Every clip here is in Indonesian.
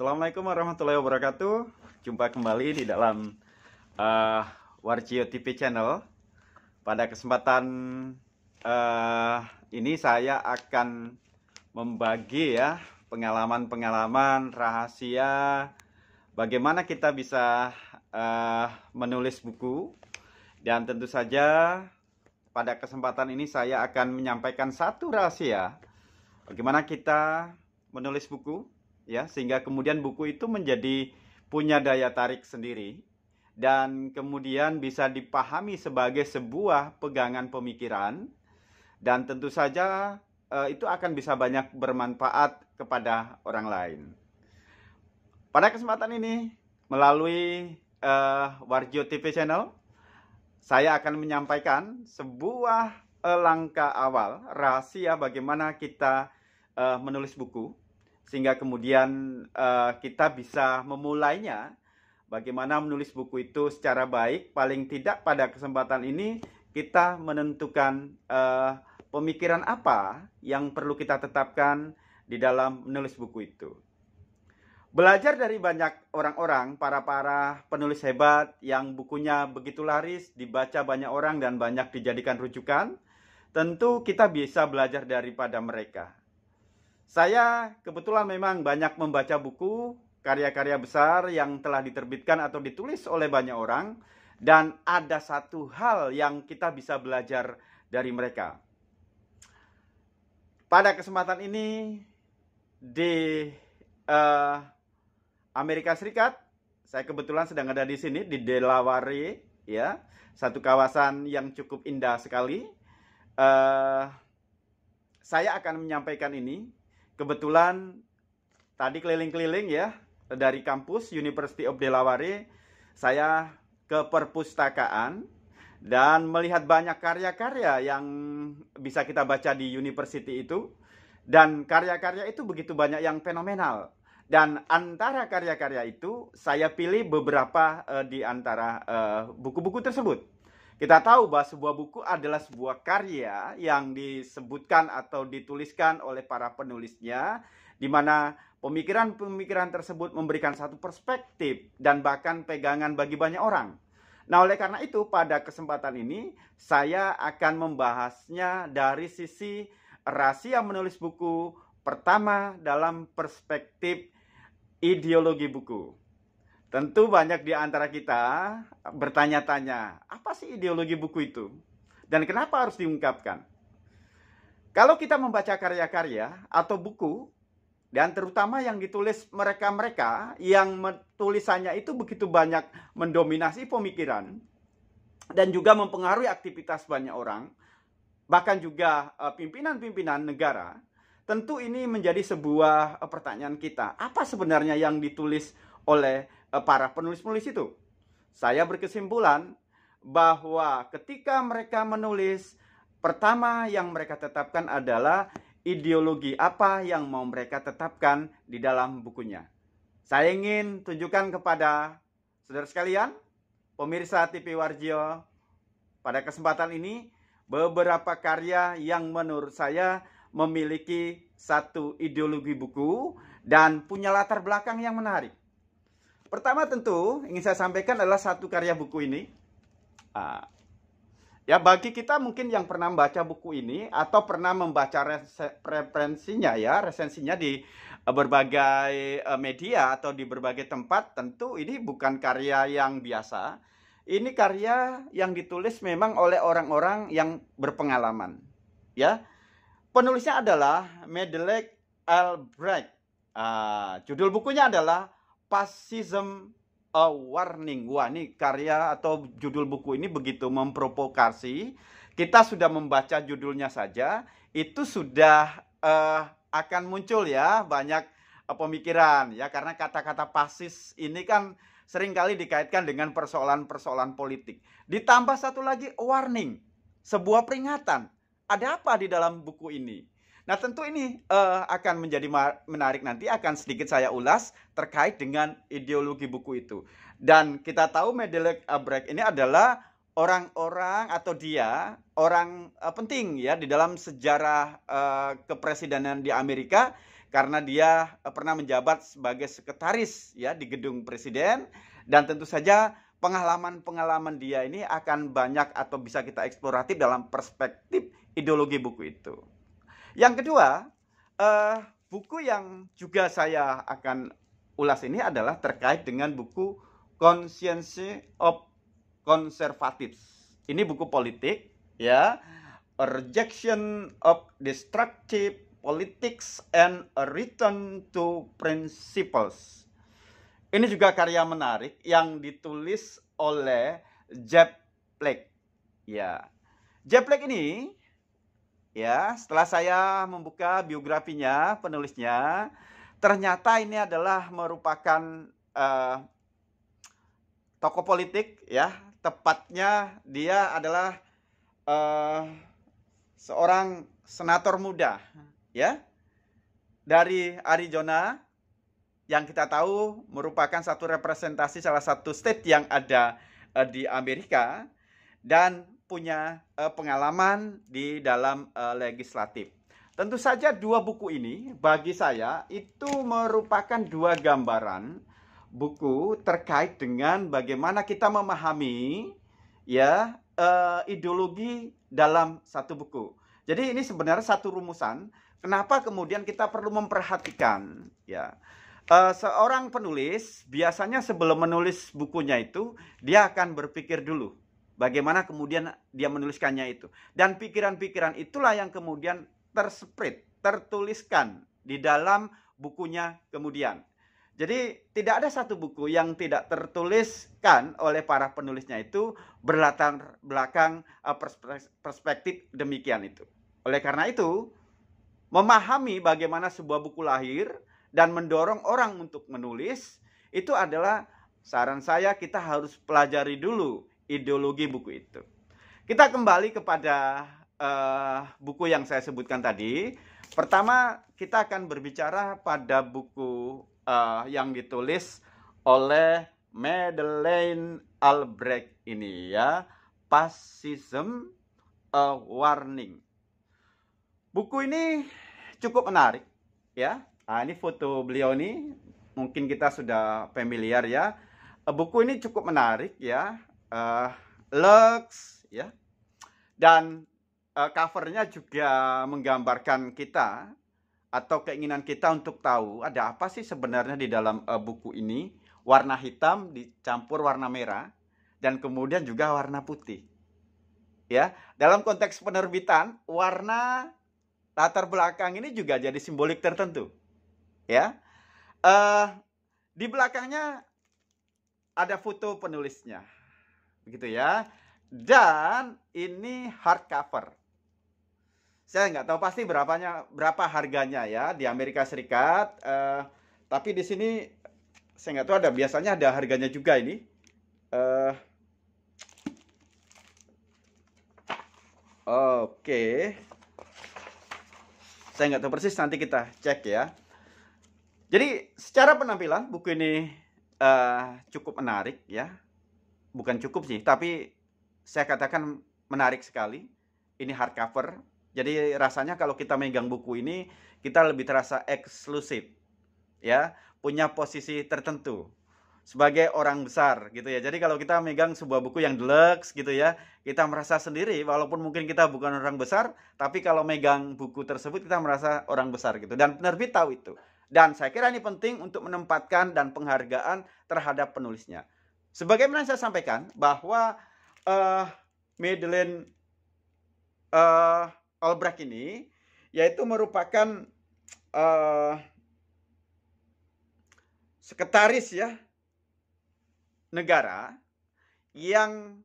Assalamualaikum warahmatullahi wabarakatuh. Jumpa kembali di dalam Warjio TV channel. Pada kesempatan ini saya akan membagi pengalaman-pengalaman rahasia bagaimana kita bisa menulis buku. Dan tentu saja pada kesempatan ini saya akan menyampaikan satu rahasia bagaimana kita menulis buku, ya, sehingga kemudian buku itu menjadi punya daya tarik sendiri dan kemudian bisa dipahami sebagai sebuah pegangan pemikiran, dan tentu saja itu akan bisa banyak bermanfaat kepada orang lain. Pada kesempatan ini melalui Warjio TV channel, saya akan menyampaikan sebuah langkah awal rahasia bagaimana kita menulis buku, sehingga kemudian kita bisa memulainya. Bagaimana menulis buku itu secara baik. Paling tidak pada kesempatan ini kita menentukan pemikiran apa yang perlu kita tetapkan di dalam menulis buku itu. Belajar dari banyak orang-orang, para penulis hebat yang bukunya begitu laris, dibaca banyak orang dan banyak dijadikan rujukan, tentu kita bisa belajar daripada mereka. Saya kebetulan memang banyak membaca buku, karya-karya besar yang telah diterbitkan atau ditulis oleh banyak orang, dan ada satu hal yang kita bisa belajar dari mereka. Pada kesempatan ini di Amerika Serikat, saya kebetulan sedang ada di sini di Delaware, ya, satu kawasan yang cukup indah sekali. Saya akan menyampaikan ini. Kebetulan tadi keliling-keliling ya dari kampus University of Delaware, saya ke perpustakaan dan melihat banyak karya-karya yang bisa kita baca di university itu, dan karya-karya itu begitu banyak yang fenomenal. Dan antara karya-karya itu saya pilih beberapa di antara buku-buku tersebut. Kita tahu bahwa sebuah buku adalah sebuah karya yang disebutkan atau dituliskan oleh para penulisnya, di mana pemikiran-pemikiran tersebut memberikan satu perspektif dan bahkan pegangan bagi banyak orang. Nah, oleh karena itu pada kesempatan ini saya akan membahasnya dari sisi rahasia menulis buku. Pertama, dalam perspektif ideologi buku. Tentu banyak di antara kita bertanya-tanya, apa sih ideologi buku itu? Dan kenapa harus diungkapkan? Kalau kita membaca karya-karya atau buku, dan terutama yang ditulis mereka-mereka yang tulisannya itu begitu banyak mendominasi pemikiran dan juga mempengaruhi aktivitas banyak orang, bahkan juga pimpinan-pimpinan negara, tentu ini menjadi sebuah pertanyaan kita. Apa sebenarnya yang ditulis oleh para penulis-penulis itu? Saya berkesimpulan bahwa ketika mereka menulis, pertama yang mereka tetapkan adalah ideologi apa yang mau mereka tetapkan di dalam bukunya. Saya ingin tunjukkan kepada saudara sekalian, pemirsa TV Warjio, pada kesempatan ini beberapa karya yang menurut saya memiliki satu ideologi buku dan punya latar belakang yang menarik. Pertama tentu ingin saya sampaikan adalah satu karya buku ini. Ya, bagi kita mungkin yang pernah membaca buku ini atau pernah membaca referensinya ya, resensinya di berbagai media atau di berbagai tempat, tentu ini bukan karya yang biasa. Ini karya yang ditulis memang oleh orang-orang yang berpengalaman, ya. Penulisnya adalah Madeleine Albright. Judul bukunya adalah Fascism A Warning. Wah, ini karya atau judul buku ini begitu memprovokasi. Kita sudah membaca judulnya saja, itu sudah akan muncul ya banyak pemikiran ya, karena kata-kata fasis ini kan seringkali dikaitkan dengan persoalan-persoalan politik. Ditambah satu lagi warning, sebuah peringatan. Ada apa di dalam buku ini? Nah, tentu ini akan menjadi menarik, nanti akan sedikit saya ulas terkait dengan ideologi buku itu. Dan kita tahu Madeleine Albright ini adalah orang-orang atau dia orang penting ya di dalam sejarah kepresidenan di Amerika, karena dia pernah menjabat sebagai sekretaris ya di gedung presiden, dan tentu saja pengalaman-pengalaman dia ini akan banyak atau bisa kita eksploratif dalam perspektif ideologi buku itu. Yang kedua, buku yang juga saya akan ulas ini adalah terkait dengan buku Conscience of Conservatives. Ini buku politik ya, A Rejection of Destructive Politics and a Return to Principles. Ini juga karya menarik yang ditulis oleh Jeff Flake. Ya, Jeff Flake ini, ya, setelah saya membuka biografinya, penulisnya, ternyata ini adalah merupakan tokoh politik, ya. Tepatnya dia adalah seorang senator muda, ya, dari Arizona, yang kita tahu merupakan satu representasi salah satu state yang ada di Amerika, dan punya pengalaman di dalam legislatif. Tentu saja dua buku ini bagi saya itu merupakan dua gambaran buku terkait dengan bagaimana kita memahami ya ideologi dalam satu buku. Jadi ini sebenarnya satu rumusan kenapa kemudian kita perlu memperhatikan ya. Seorang penulis biasanya sebelum menulis bukunya itu dia akan berpikir dulu bagaimana kemudian dia menuliskannya itu, dan pikiran-pikiran itulah yang kemudian tertuliskan di dalam bukunya kemudian. Jadi tidak ada satu buku yang tidak tertuliskan oleh para penulisnya itu berlatar belakang perspektif demikian itu. Oleh karena itu, memahami bagaimana sebuah buku lahir dan mendorong orang untuk menulis, itu adalah saran saya kita harus pelajari dulu ideologi buku itu. Kita kembali kepada buku yang saya sebutkan tadi. Pertama, kita akan berbicara pada buku yang ditulis oleh Madeleine Albright ini ya, Fascism a Warning. Buku ini cukup menarik ya. Nah, ini foto beliau ini, mungkin kita sudah familiar ya. Buku ini cukup menarik ya, Lux ya, dan covernya juga menggambarkan kita atau keinginan kita untuk tahu ada apa sih sebenarnya di dalam buku ini. Warna hitam dicampur warna merah dan kemudian juga warna putih. Ya, dalam konteks penerbitan, warna latar belakang ini juga jadi simbolik tertentu. Ya, di belakangnya ada foto penulisnya, begitu ya. Dan ini hardcover. Saya nggak tahu pasti berapa harganya ya di Amerika Serikat. Tapi di sini saya nggak tahu, biasanya ada harganya juga ini. Oke. Saya nggak tahu persis, nanti kita cek ya. Jadi secara penampilan buku ini cukup menarik ya. Bukan cukup sih, tapi saya katakan menarik sekali. Ini hardcover. Jadi rasanya kalau kita megang buku ini, kita lebih terasa eksklusif. Ya, punya posisi tertentu sebagai orang besar gitu ya. Jadi kalau kita megang sebuah buku yang deluxe gitu ya, kita merasa sendiri walaupun mungkin kita bukan orang besar, tapi kalau megang buku tersebut kita merasa orang besar gitu. Dan penerbit tahu itu. Dan saya kira ini penting untuk menempatkan dan penghargaan terhadap penulisnya. Sebagaimana saya sampaikan bahwa Madeleine Albright ini yaitu merupakan sekretaris ya negara yang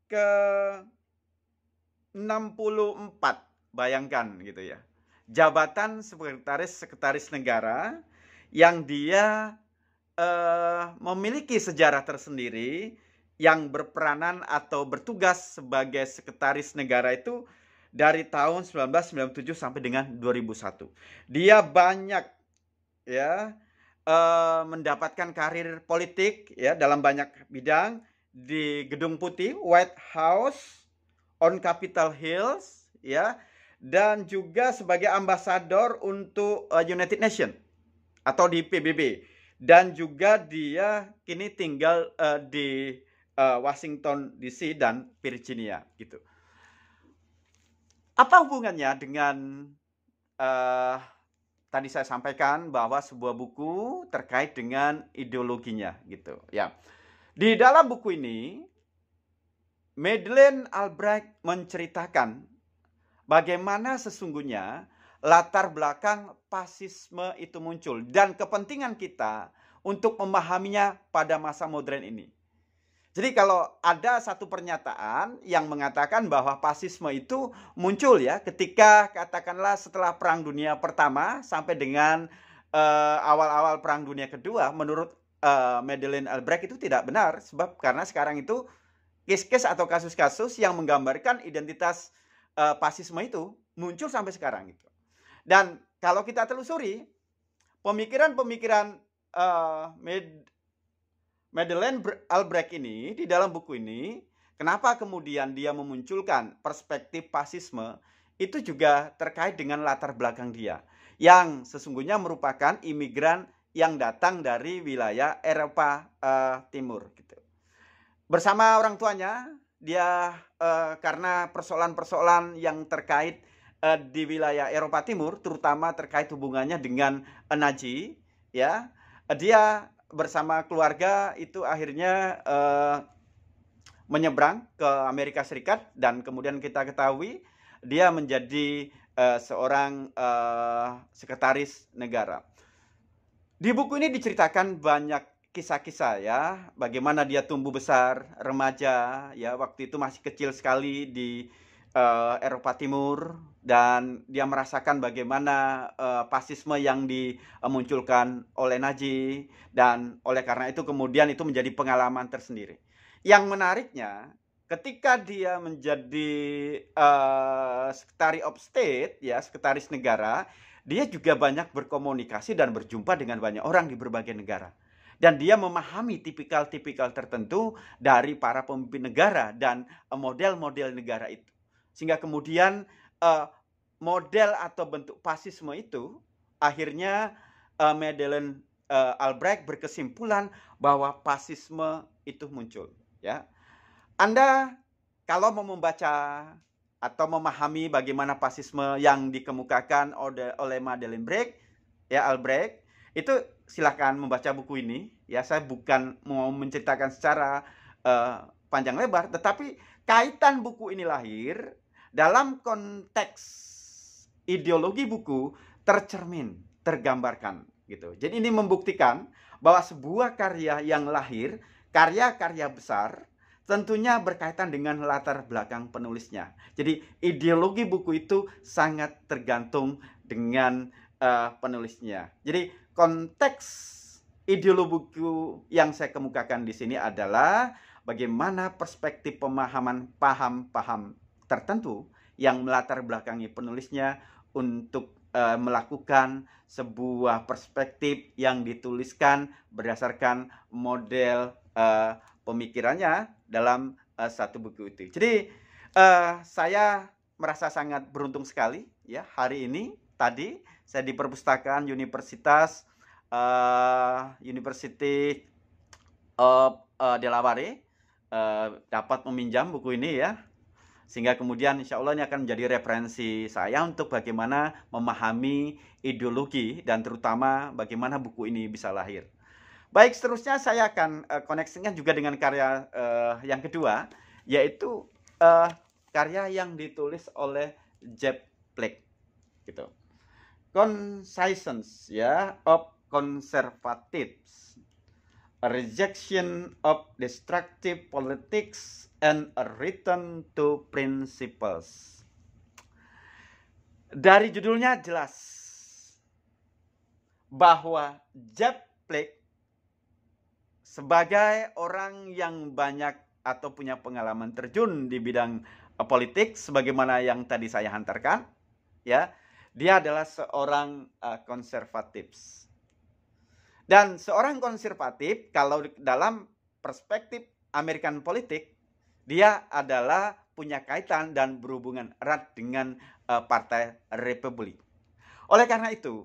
ke-64, bayangkan gitu ya. Jabatan sekretaris negara yang dia memiliki sejarah tersendiri, yang berperanan atau bertugas sebagai sekretaris negara itu dari tahun 1997 sampai dengan 2001. Dia banyak ya mendapatkan karir politik ya dalam banyak bidang, di Gedung Putih, White House, on Capitol Hills ya, dan juga sebagai ambasador untuk United Nations atau di PBB, dan juga dia kini tinggal di Washington DC dan Virginia gitu. Apa hubungannya dengan tadi saya sampaikan bahwa sebuah buku terkait dengan ideologinya gitu ya. Di dalam buku ini Madeleine Albright menceritakan bagaimana sesungguhnya latar belakang fasisme itu muncul dan kepentingan kita untuk memahaminya pada masa modern ini. Jadi kalau ada satu pernyataan yang mengatakan bahwa fasisme itu muncul ya ketika katakanlah setelah Perang Dunia Pertama sampai dengan awal-awal Perang Dunia Kedua, menurut Madeleine Albright itu tidak benar, sebab karena sekarang itu case-case atau kasus-kasus yang menggambarkan identitas fasisme itu muncul sampai sekarang gitu. Dan kalau kita telusuri pemikiran-pemikiran Madeleine Albright ini di dalam buku ini, kenapa kemudian dia memunculkan perspektif fasisme, itu juga terkait dengan latar belakang dia, yang sesungguhnya merupakan imigran yang datang dari wilayah Eropa Timur. Gitu. Bersama orang tuanya, dia karena persoalan-persoalan yang terkait di wilayah Eropa Timur, terutama terkait hubungannya dengan Nazi, ya, dia bersama keluarga itu akhirnya menyeberang ke Amerika Serikat, dan kemudian kita ketahui dia menjadi seorang sekretaris negara. Di buku ini diceritakan banyak kisah-kisah ya, bagaimana dia tumbuh besar, remaja ya, waktu itu masih kecil sekali di Eropa Timur, dan dia merasakan bagaimana fasisme yang dimunculkan oleh Nazi, dan oleh karena itu kemudian itu menjadi pengalaman tersendiri. Yang menariknya ketika dia menjadi Secretary of State ya, sekretaris negara, dia juga banyak berkomunikasi dan berjumpa dengan banyak orang di berbagai negara. Dan dia memahami tipikal-tipikal tertentu dari para pemimpin negara dan model-model negara itu. Sehingga kemudian model atau bentuk fasisme itu akhirnya Madeleine Albright berkesimpulan bahwa fasisme itu muncul. Ya, Anda kalau mau membaca atau memahami bagaimana fasisme yang dikemukakan oleh Madeleine Albright, itu silakan membaca buku ini. Ya, saya bukan mau menceritakan secara panjang lebar, tetapi kaitan buku ini lahir dalam konteks ideologi buku tercermin, tergambarkan gitu. Jadi ini membuktikan bahwa sebuah karya yang lahir, karya-karya besar, tentunya berkaitan dengan latar belakang penulisnya. Jadi ideologi buku itu sangat tergantung dengan penulisnya. Jadi konteks ideologi buku yang saya kemukakan di sini adalah bagaimana perspektif pemahaman paham-paham tertentu yang melatar belakangi penulisnya untuk melakukan sebuah perspektif yang dituliskan berdasarkan model pemikirannya dalam satu buku itu. Jadi saya merasa sangat beruntung sekali ya hari ini. Tadi saya di perpustakaan University of Delaware dapat meminjam buku ini ya, sehingga kemudian insya Allah ini akan menjadi referensi saya untuk bagaimana memahami ideologi dan terutama bagaimana buku ini bisa lahir. Baik, seterusnya saya akan koneksikan juga dengan karya yang kedua, yaitu karya yang ditulis oleh Jeff Flake gitu. Conscience ya of Conservatives, a rejection of destructive politics and a return to principles. Dari judulnya jelas bahwa Jeff Flake sebagai orang yang banyak atau punya pengalaman terjun di bidang politik, sebagaimana yang tadi saya hantarkan, ya, dia adalah seorang konservatif. Dan seorang konservatif, kalau dalam perspektif American politik, dia adalah punya kaitan dan berhubungan erat dengan Partai Republik. Oleh karena itu,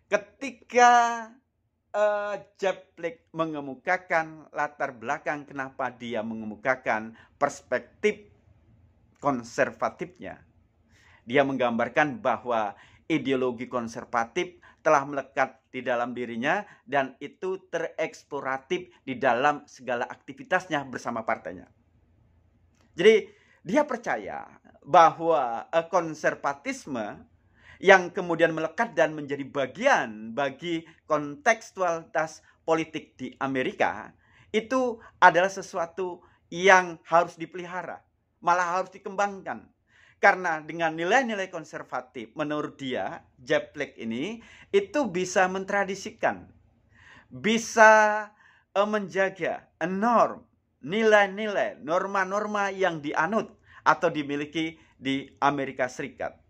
ketika Jeff Flake mengemukakan latar belakang kenapa dia mengemukakan perspektif konservatifnya, dia menggambarkan bahwa ideologi konservatif telah melekat di dalam dirinya dan itu tereksploratif di dalam segala aktivitasnya bersama partainya. Jadi dia percaya bahwa konservatisme yang kemudian melekat dan menjadi bagian bagi kontekstualitas politik di Amerika itu adalah sesuatu yang harus dipelihara, malah harus dikembangkan. Karena dengan nilai-nilai konservatif, menurut dia, Jeff Flake ini, itu bisa mentradisikan, bisa menjaga norm, nilai-nilai, norma-norma yang dianut atau dimiliki di Amerika Serikat.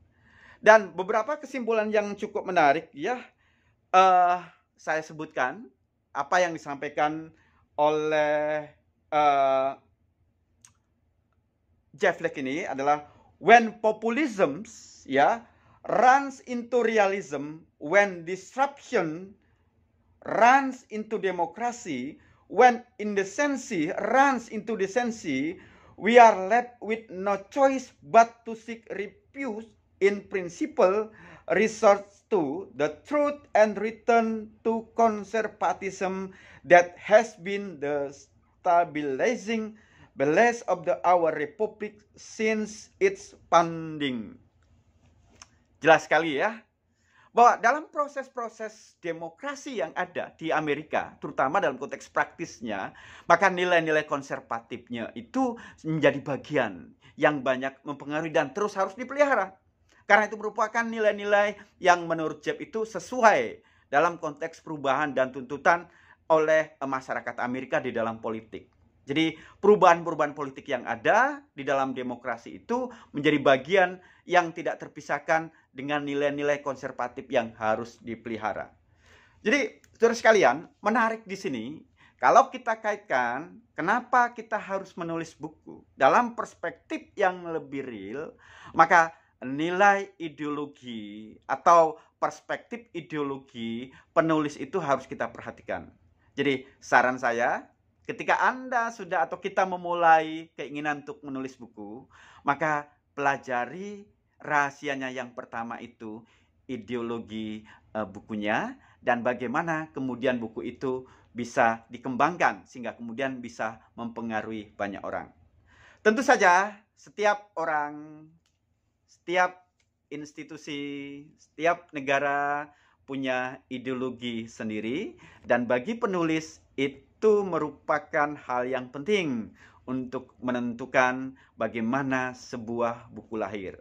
Dan beberapa kesimpulan yang cukup menarik ya, saya sebutkan apa yang disampaikan oleh Jeff Flake ini adalah when populism ya runs into realism, when disruption runs into democracy, when indecency runs into decency, we are left with no choice but to seek refuge in principle, resort to the truth and return to conservatism that has been the stabilizing ballast of our republic since its founding. Jelas sekali ya, bahwa dalam proses-proses demokrasi yang ada di Amerika, terutama dalam konteks praktisnya, maka nilai-nilai konservatifnya itu menjadi bagian yang banyak mempengaruhi dan terus harus dipelihara. Karena itu merupakan nilai-nilai yang menurut Jeff itu sesuai dalam konteks perubahan dan tuntutan oleh masyarakat Amerika di dalam politik. Jadi perubahan-perubahan politik yang ada di dalam demokrasi itu menjadi bagian yang tidak terpisahkan dengan nilai-nilai konservatif yang harus dipelihara. Jadi saudara sekalian, menarik di sini kalau kita kaitkan kenapa kita harus menulis buku dalam perspektif yang lebih real, maka nilai ideologi atau perspektif ideologi penulis itu harus kita perhatikan. Jadi saran saya, ketika Anda sudah atau kita memulai keinginan untuk menulis buku, maka pelajari rahasianya yang pertama itu ideologi bukunya dan bagaimana kemudian buku itu bisa dikembangkan sehingga kemudian bisa mempengaruhi banyak orang. Tentu saja setiap orang, setiap institusi, setiap negara punya ideologi sendiri dan bagi penulis itu merupakan hal yang penting untuk menentukan bagaimana sebuah buku lahir.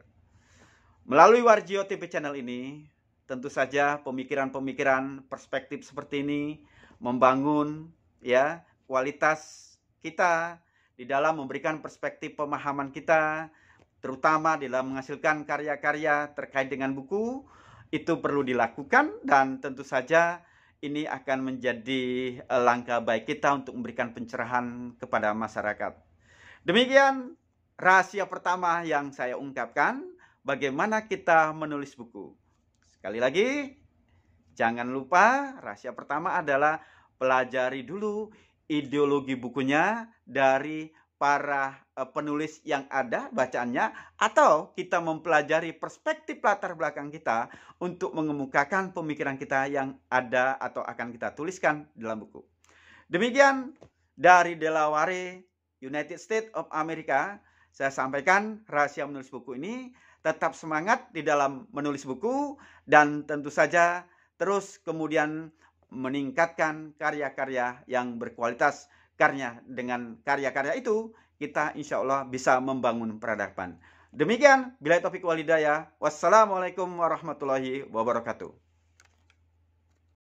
Melalui Warjio TV channel ini, tentu saja pemikiran-pemikiran perspektif seperti ini membangun ya kualitas kita di dalam memberikan perspektif pemahaman kita, terutama dalam menghasilkan karya-karya terkait dengan buku, itu perlu dilakukan dan tentu saja ini akan menjadi langkah baik kita untuk memberikan pencerahan kepada masyarakat. Demikian rahasia pertama yang saya ungkapkan, bagaimana kita menulis buku. Sekali lagi, jangan lupa rahasia pertama adalah pelajari dulu ideologi bukunya dari para penulis yang ada bacaannya, atau kita mempelajari perspektif latar belakang kita untuk mengemukakan pemikiran kita yang ada atau akan kita tuliskan dalam buku. Demikian dari Delaware, United States of America, saya sampaikan rahasia menulis buku ini. Tetap semangat di dalam menulis buku dan tentu saja terus kemudian meningkatkan karya-karya yang berkualitas. Karena dengan karya-karya itu kita insya Allah bisa membangun peradaban. Demikian, billahi taufiq wal hidayah. Wassalamualaikum warahmatullahi wabarakatuh.